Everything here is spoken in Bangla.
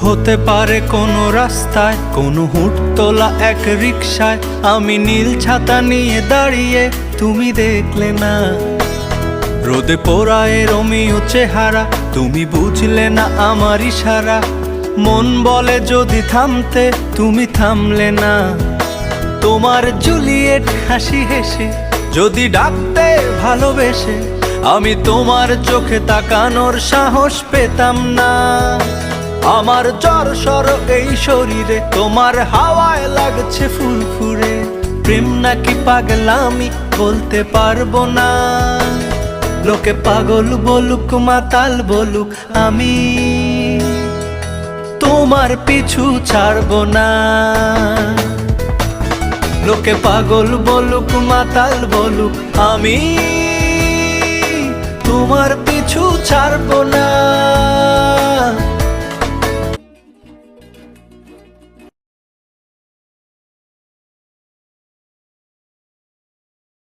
হতে পারে কোনো রাস্তায়, কোনো হুটতোলা এক রিকশায় আমি নীল ছাতা নিয়ে দাঁড়িয়ে, তুমি দেখলে না। রোদে পোড়ায় রোমিও চেহারা, তুমি বুঝলে না আমার ইশারা। মন বলে যদি থামতে, তুমি থামলে না। তোমার জুলিয়েট হাসি হেসে যদি ডাকতে ভালোবেসে, আমি তোমার চোখে তাকানোর সাহস পেতাম না। আমার জ্বর সর এই শরীরে, তোমার হাওয়ায় লাগছে ফুরফুরে। প্রেম নাকি পাগলামি বলতে পারবো না। লোকে পাগল বলুক মাতাল বলুক, আমি তোমার পিছু ছাড়বো না। লোকে পাগল বলুক মাতাল বলুক, আমি তোমার পিছু ছাড়বো না।